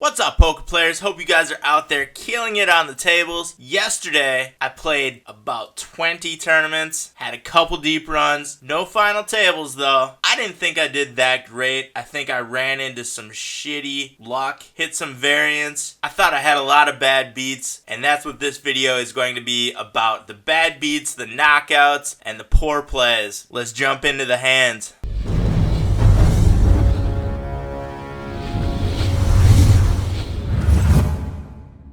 What's up, poker players? Hope you guys are out there killing it on the tables. Yesterday, I played about 20 tournaments, had a couple deep runs, no final tables though. I didn't think I did that great. I think I ran into some shitty luck, hit some variance. I thought I had a lot of bad beats, and that's what this video is going to be about. The bad beats, the knockouts, and the poor plays. Let's jump into the hands.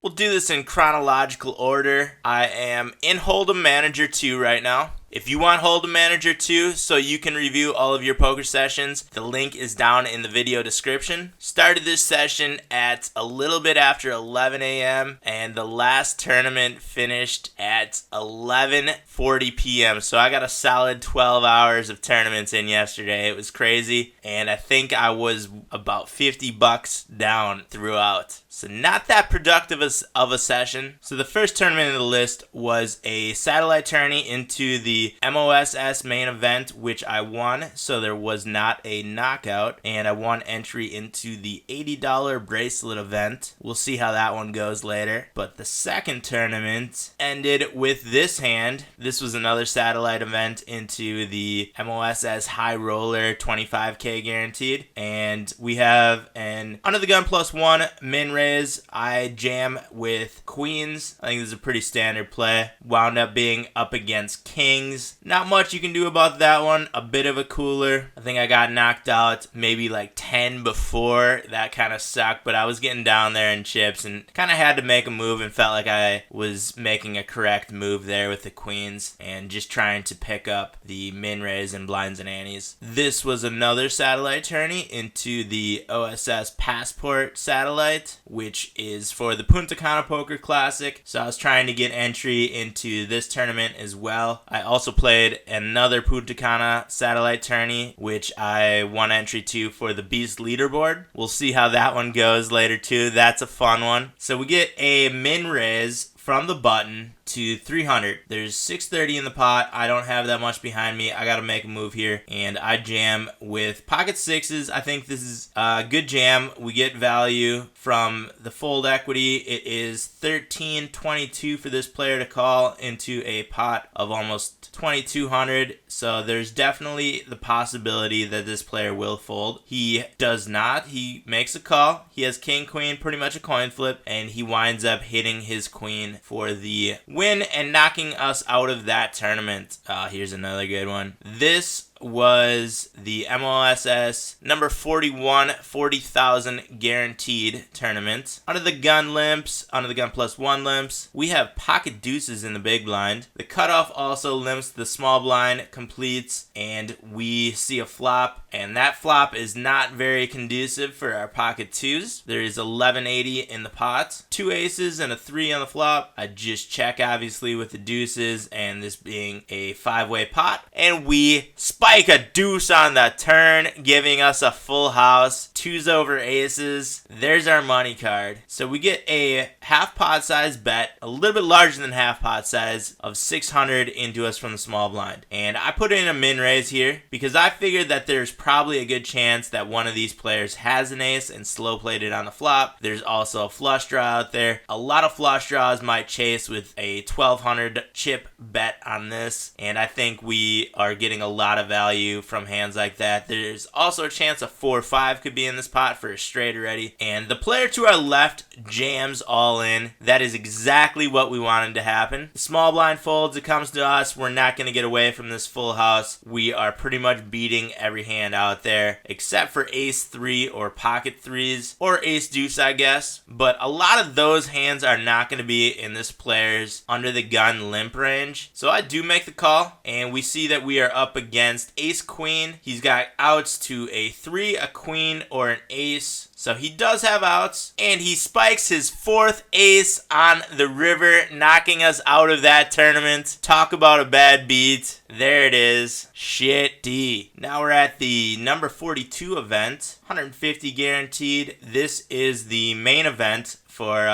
We'll do this in chronological order. I am in Hold'em Manager 2 right now. If you want Hold'em Manager 2 so you can review all of your poker sessions, the link is down in the video description. Started this session at a little bit after 11 a.m. and the last tournament finished at 11:40 p.m. So I got a solid 12 hours of tournaments in yesterday. It was crazy, and I think I was about $50 down throughout. So not that productive of a session. So the first tournament in the list was a satellite tourney into the MOSS main event, which I won, so there was not a knockout, and I won entry into the $80 bracelet event. We'll see how that one goes later. But the second tournament ended with this hand. This was another satellite event into the MOSS high roller 25k guaranteed, and we have an under the gun +1 min raise. I jam with queens. I think this is a pretty standard play. Wound up being up against kings. Not much you can do about that one. A bit of a cooler. I think I got knocked out maybe like 10 before. That kind of sucked, but I was getting down there in chips and kind of had to make a move and felt like I was making a correct move there with the queens and just trying to pick up the min raise and blinds and antes. This was another satellite tourney into the OSS Passport satellite, which is for the Punta Cana Poker Classic. So I was trying to get entry into this tournament as well. I also played another Punta Cana satellite tourney, which I won entry to for the Beast leaderboard. We'll see how that one goes later too. That's a fun one. So we get a min raise from the button to 300. There's 630 in the pot. I don't have that much behind me. I gotta make a move here, and I jam with pocket sixes. I think this is a good jam. We get value from the fold equity. It is 1322 for this player to call into a pot of almost 2200. So there's definitely the possibility that this player will fold. He does not. He makes a call. He has king queen, pretty much a coin flip, and he winds up hitting his queen for the win and knocking us out of that tournament. Here's another good one. This was the MOSS number 41 40,000 guaranteed tournament. Under the gun limps, under the gun +1 limps. We have pocket deuces in the big blind. The cutoff also limps, the small blind completes, and we see a flop, and that flop is not very conducive for our pocket twos. There is 1180 in the pot. 2 aces and a 3 on the flop. I just check obviously with the deuces, and this being a 5-way pot, and we spike a deuce on the turn, giving us a full house. 2s over aces. There's our money card. So we get a half pot size bet, a little bit larger than half pot size, of 600 into us from the small blind. And I put in a min raise here because I figured that there's probably a good chance that one of these players has an ace and slow played it on the flop. There's also a flush draw out there. A lot of flush draws might chase with a 1200 chip bet on this, and I think we are getting a lot of value from hands like that. There's also a chance a 4-5 could be in this pot for a straight already, and the player to our left jams all in. That is exactly what we wanted to happen. The small blind folds, it comes to us. We're not going to get away from this full house. We are pretty much beating every hand out there except for ace 3 or pocket threes or ace deuce, I guess, but a lot of those hands are not going to be in this player's under the gun limp range. So I do make the call, and we see that we are up against ace queen. He's got outs to a 3, a queen, or an ace. So he does have outs, and he spikes his 4th ace on the river, knocking us out of that tournament. Talk about a bad beat. There it is. Shitty. Now we're at the number 42 event. 150 guaranteed. This is the main event for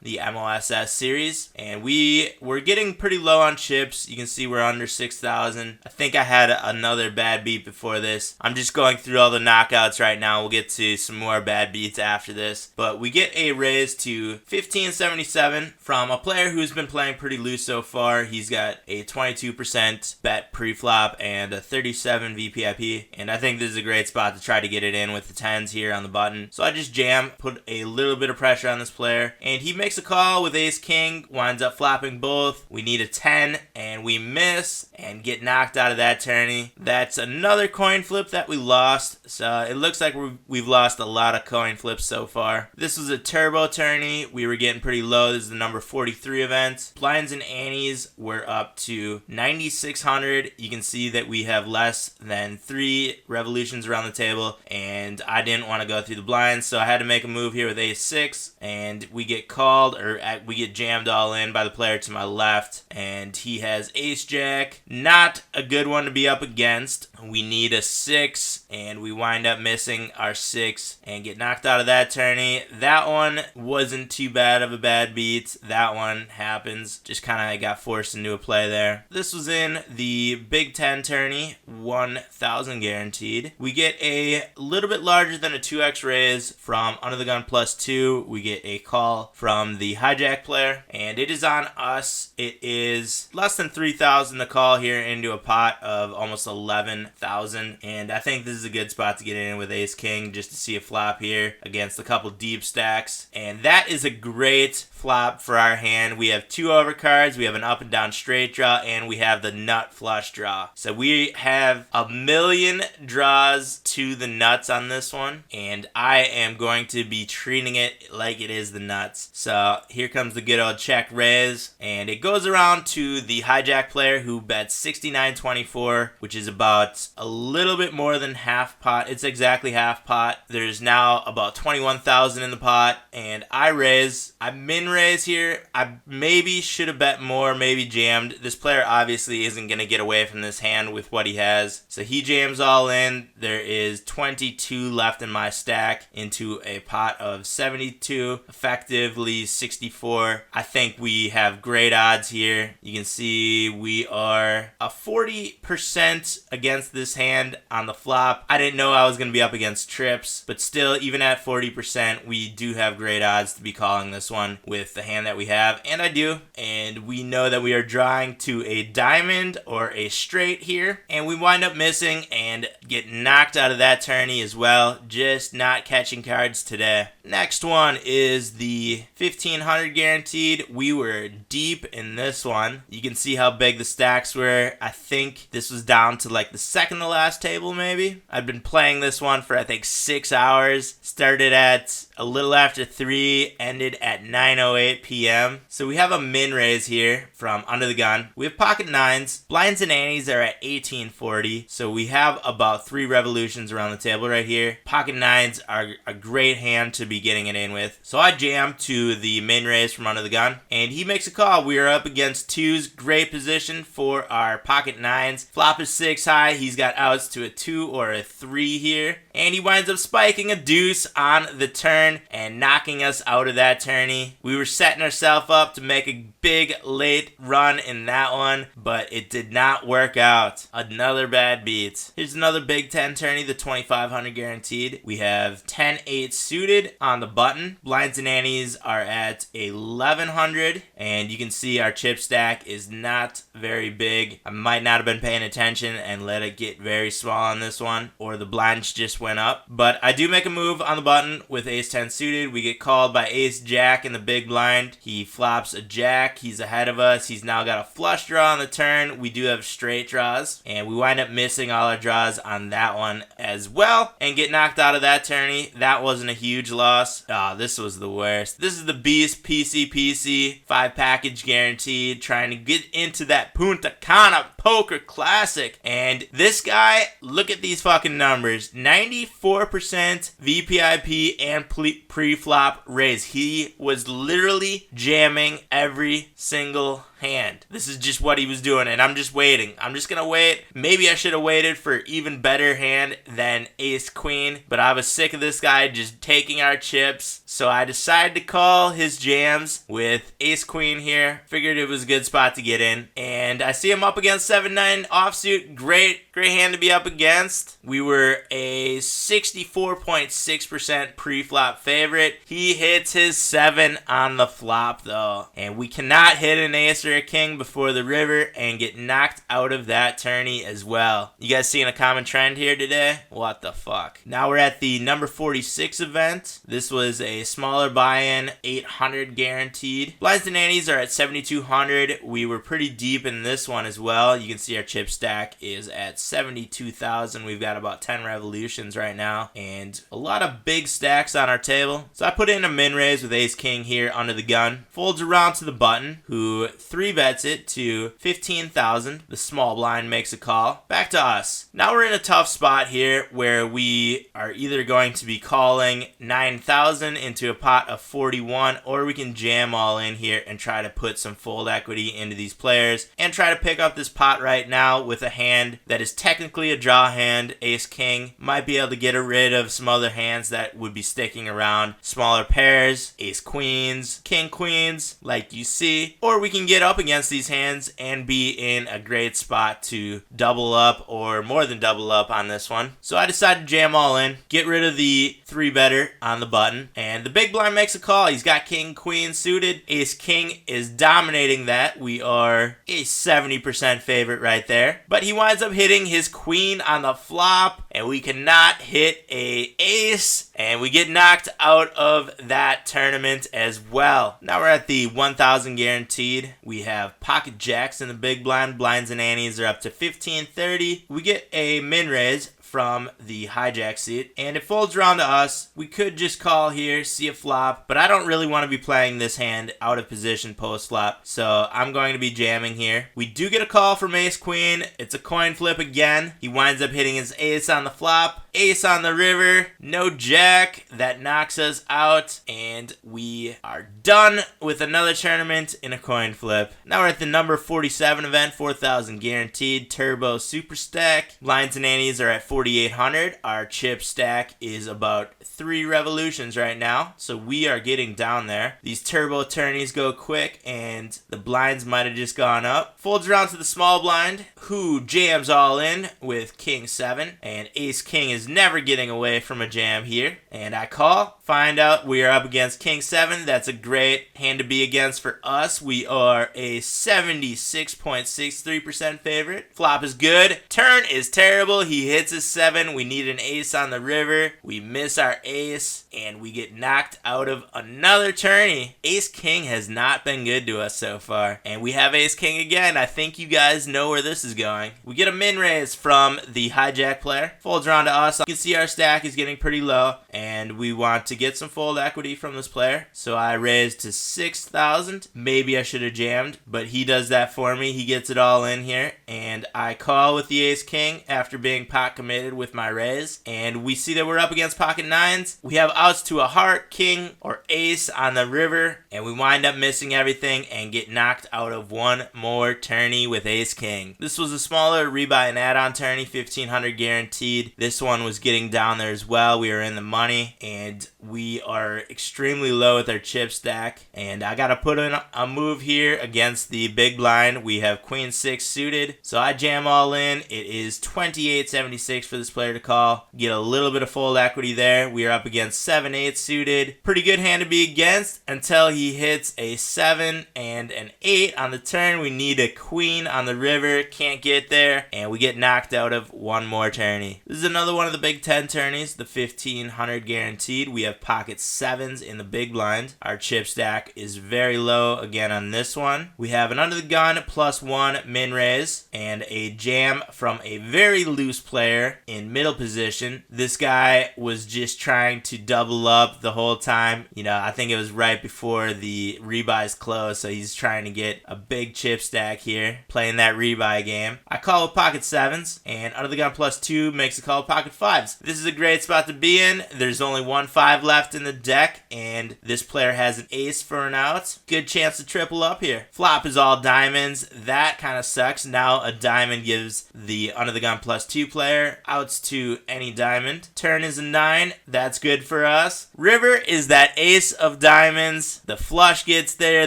the MOSS series, and we were getting pretty low on chips. You can see we're under 6,000. I think I had another bad beat before this. I'm just going through all the knockouts right now. We'll get to some more bad beats after this. But we get a raise to 1577 from a player who's been playing pretty loose so far. He's got a 22% bet pre-flop and a 37 VPIP. And I think this is a great spot to try to get it in with the 10s here on the button. So I just jam, put a little bit of pressure on this player. And he makes a call with ace-king, winds up flopping both. We need a 10 and we miss and get knocked out of that tourney. That's another coin flip that we lost. So it looks like we've lost a lot of coin flips so far. This was a turbo tourney. We were getting pretty low. This is the number 43 event. Blinds and antes were up to 9,600. You can see that we have less than 3 revolutions around the table, and I didn't want to go through the blinds, so I had to make a move here with ace-6, and we get called, or we get jammed all in by the player to my left, and he has ace-jack. Not a good one to be up against. We need a 6, and we wind up missing our 6 and get knocked out of that tourney. That one wasn't too bad of a bad beat. That one happens. Just kind of got forced into a play there. This was in the Big Ten tourney, 1,000 guaranteed. We get a little bit larger than a 2x raise from Under the Gun +2. We get a call from the hijack player, and it is on us. It is less than 3,000 to call here into a pot of almost 11,000, and I think this is a good spot to get in with ace-king just to see a flop here against a couple deep stacks, and that is a great flop for our hand. We have 2 overcards, we have an up and down straight draw, and we have the nut flush draw. So we have a million draws to the nuts on this one, and I am going to be treating it like it is the nuts. So here comes the good old check raise, and it goes around to the hijack player who bets 69.24, which is about a little bit more than half pot. It's exactly half pot. There's now about 21,000 in the pot, and I raise. I min raise here. I maybe should have bet more, maybe jammed. This player obviously isn't going to get away from this hand with what he has, so he jams all in. There is 22 left in my stack into a pot of 72, effectively 64. I think we have great odds here. You can see we are a 40% against this hand on the flop. I didn't know I was going to be up against trips, but still, even at 40%, we do have great odds to be calling this one with the hand that we have, and I do. And we know that we are drawing to a diamond or a straight here, and we wind up missing and get knocked out of that tourney as well. Just not catching cards today. Next one is the 1,500 guaranteed. We were deep in this one. You can see how big the stacks were. I think this was down to like the second to last table maybe. I've been playing this one for I think 6 hours. Started at a little after 3, ended at 9:08 p.m. So we have a min raise here from Under the Gun. We have pocket 9s. Blinds and antes are at 1840. So we have about 3 revolutions around the table right here. Pocket 9s are a great hand to be getting it in with. So I jam to the min raise from Under the Gun, and he makes a call. We are up against 2s. Great position for our pocket 9s. Flop is 6 high. He's got outs to a 2 or a 3 here, and he winds up spiking a deuce on the turn and knocking us out of that tourney. We were setting ourselves up to make a big late run in that one, but it did not work out. Another bad beat. Here's another Big Ten tourney, the 2,500 guaranteed. We have 10-8 suited on the button. Blinds and antes are at 1,100, and you can see our chip stack is not very big. I might not have been paying attention and let it get very small on this one, or the blinds just went up. But I do make a move on the button with ace-10 suited. We get called by ace-jack in the big blind. He flops a jack. He's ahead of us. He's now got a flush draw on the turn. We do have straight draws, and we wind up missing all our draws on that one as well and get knocked out of that tourney. That wasn't a huge loss. This was the worst. This is the Beast PC 5 package guaranteed, trying to get into that Punta Cana Poker Classic. And this guy, look at these fucking numbers. 94% VPIP and pre-flop raise. He was literally jamming every single hand. This is just what he was doing, and I'm just waiting. I'm just gonna wait. Maybe I should have waited for even better hand than ace queen, but I was sick of this guy just taking our chips, so I decided to call his jams with ace queen here. Figured it was a good spot to get in, and I see him up against 7-9 offsuit. Great hand to be up against. We were a 64.6% pre-flop favorite. He hits his 7 on the flop though, and we cannot hit an ace or a king before the river and get knocked out of that tourney as well. You guys seeing a common trend here today? What the fuck? Now we're at the number 46 event. This was a smaller buy-in, 800 guaranteed. Blinds and antes are at 7,200. We were pretty deep in this one as well. You can see our chip stack is at 72,000. We've got about 10 revolutions right now and a lot of big stacks on our table. So I put in a min raise with ace king here under the gun. Folds around to the button, who 3-bets it to 15,000. The small blind makes a call. Back to us. Now we're in a tough spot here where we are either going to be calling 9,000 into a pot of 41, or we can jam all in here and try to put some fold equity into these players and try to pick up this pot right now with a hand that is technically a draw hand. Ace king might be able to get rid of some other hands that would be sticking around. Smaller pairs, ace queens, king queens, like you see. Or we can get up against these hands and be in a great spot to double up or more than double up on this one. So I decided to jam all in, get rid of the 3-better on the button, and the big blind makes a call. He's got king queen suited. Ace king is dominating that. We are a 70% favorite right there. But he winds up hitting his queen on the flop, and we cannot hit a ace, and we get knocked out of that tournament as well. Now we're at the 1,000 guaranteed. We have pocket jacks in the big blind. Blinds and antes are up to 1530. We get a min raise from the hijack seat, and it folds around to us. We could just call here, see a flop, but I don't really want to be playing this hand out of position post flop, so I'm going to be jamming here. We do get a call from ace queen. It's a coin flip again. He winds up hitting his ace on the flop, ace on the river, no jack. That knocks us out, and we are done with another tournament in a coin flip. Now we're at the number 47 event, 4,000 guaranteed, turbo super stack. Blinds and antes are at 4,800. Our chip stack is about 3 revolutions right now, so we are getting down there. These turbo tourneys go quick, and the blinds might have just gone up. Folds around to the small blind, who jams all in with king 7, and ace king is never getting away from a jam here. And I call, find out we are up against king 7. That's a great hand to be against for us. We are a 76.63% favorite. Flop is good. Turn is terrible. He hits a 7. We need an ace on the river. We miss our ace, and we get knocked out of another tourney. Ace king has not been good to us so far, and we have ace king again. I think you guys know where this is going. We get a min raise from the hijack player. Folds around to us. You can see our stack is getting pretty low, and we want to get some fold equity from this player, so I raised to 6,000. Maybe I should have jammed, but he does that for me. He gets it all in here, and I call with the ace king after being pot committed with my raise, and we see that we're up against pocket 9s. We have outs to a heart, king, or ace on the river, and we wind up missing everything and get knocked out of one more tourney with ace king. This was a smaller rebuy and add-on tourney, 1,500 guaranteed. This one was getting down there as well. We were in the money, and we are extremely low with our chip stack, and I gotta put in a move here against the big blind. We have queen 6 suited, so I jam all in. It is 28.76 for this player to call. Get a little bit of fold equity there. We are up against 7-8 suited. Pretty good hand to be against until he hits a 7 and an 8 on the turn. We need a queen on the river. Can't get there, and we get knocked out of one more tourney. This is another one of the big 10 tourneys, the 1,500 guaranteed. We have pocket 7s in the big blind. Our chip stack is very low again on this one. We have an under the gun +1 min raise and a jam from a very loose player in middle position. This guy was just trying to double up the whole time. You know, I think it was right before the rebuys closed, so he's trying to get a big chip stack here, playing that rebuy game. I call with pocket 7s, and under the gun +2 makes a call with pocket 5s. This is a great spot to be in. There's only 1 5 left in the deck, and this player has an ace for an out. Good chance to triple up here. Flop is all diamonds. That kind of sucks. Now a diamond gives the under the gun +2 player outs to any diamond. Turn is a 9. That's good for us. River is that ace of diamonds. The flush gets there,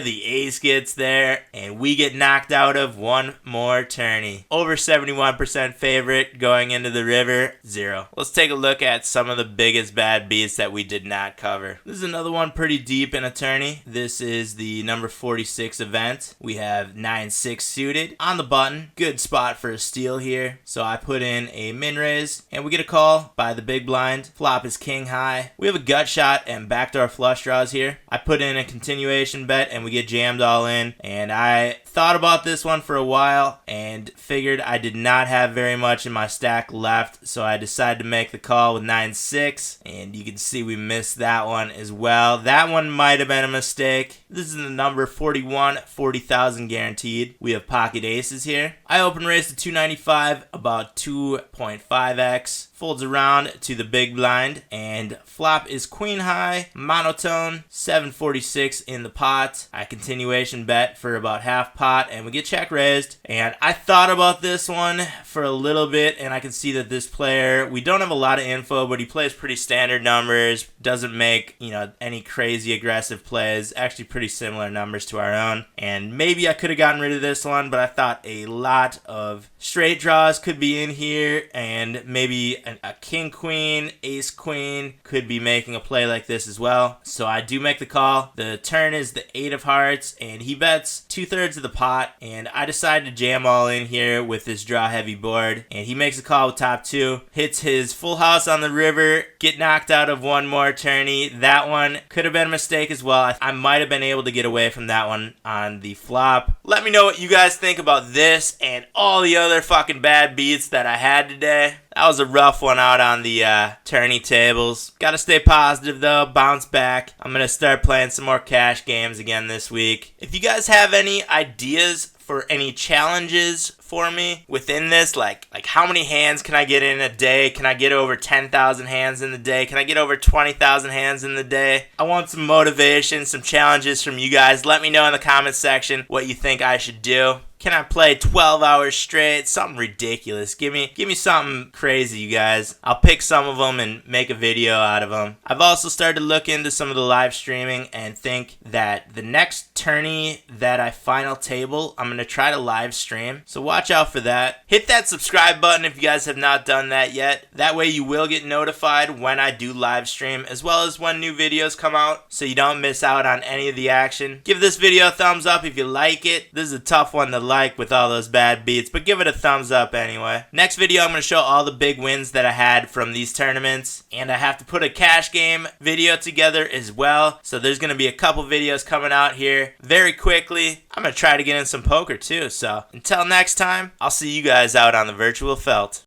the ace gets there, and we get knocked out of one more tourney. Over 71% favorite going into the river, 0. Let's take a look at some of the biggest bad beats that we did not cover. This is another one pretty deep in a tourney. This is the number 46 event. We have 9-6 suited on the button. Good spot for a steal here. So I put in a min raise, and we get a call by the big blind. Flop is king high. We have a gut shot and backdoor flush draws here. I put in a continuation bet, and we get jammed all in. And I thought about this one for a while and figured I did not have very much in my stack left, so I decided to make the call with 9-6, and you can see we missed that one as well. That one might have been a mistake. This is the number 41, 40,000 guaranteed. We have pocket aces here. I open raise to 295, about 2.5x. Folds around to the big blind, and flop is queen high, monotone, 746 in the pot. I continuation bet for about half pot, and we get check raised. And I thought about this one for a little bit, and I can see that this player, we don't have a lot of info, but he plays pretty standard numbers, doesn't make, any crazy aggressive plays, actually pretty similar numbers to our own. And maybe I could have gotten rid of this one, but I thought a lot of straight draws could be in here, and maybe a king queen, ace queen could be making a play like this as well. So I do make the call. The turn is the 8 of hearts, and he bets 2/3 of the pot, and I decide to jam all in here with this draw heavy board, and he makes a call with top 2, hits his full house on the river, get knocked out of one more tourney. That one could have been a mistake as well. I might have been able to get away from that one on the flop. Let me know what you guys think about this and all the other fucking bad beats that I had today. That was a rough one out on the tourney tables. Gotta stay positive though, bounce back. I'm gonna start playing some more cash games again this week. If you guys have any ideas for any challenges for me within this, like how many hands can I get in a day? Can I get over 10,000 hands in the day? Can I get over 20,000 hands in the day? I want some motivation, some challenges from you guys. Let me know in the comments section what you think I should do. Can I play 12 hours straight? Something ridiculous. Give me something crazy, you guys. I'll pick some of them and make a video out of them. I've also started to look into some of the live streaming and think that the next tourney that I final table, I'm going to try to live stream. So watch out for that. Hit that subscribe button if you guys have not done that yet. That way you will get notified when I do live stream, as well as when new videos come out, so you don't miss out on any of the action. Give this video a thumbs up if you like it. This is a tough one to like with all those bad beats, but give it a thumbs up anyway. Next video, I'm going to show all the big wins that I had from these tournaments, and I have to put a cash game video together as well, so there's going to be a couple videos coming out here very quickly. I'm going to try to get in some poker too, so until next time, I'll see you guys out on the virtual felt.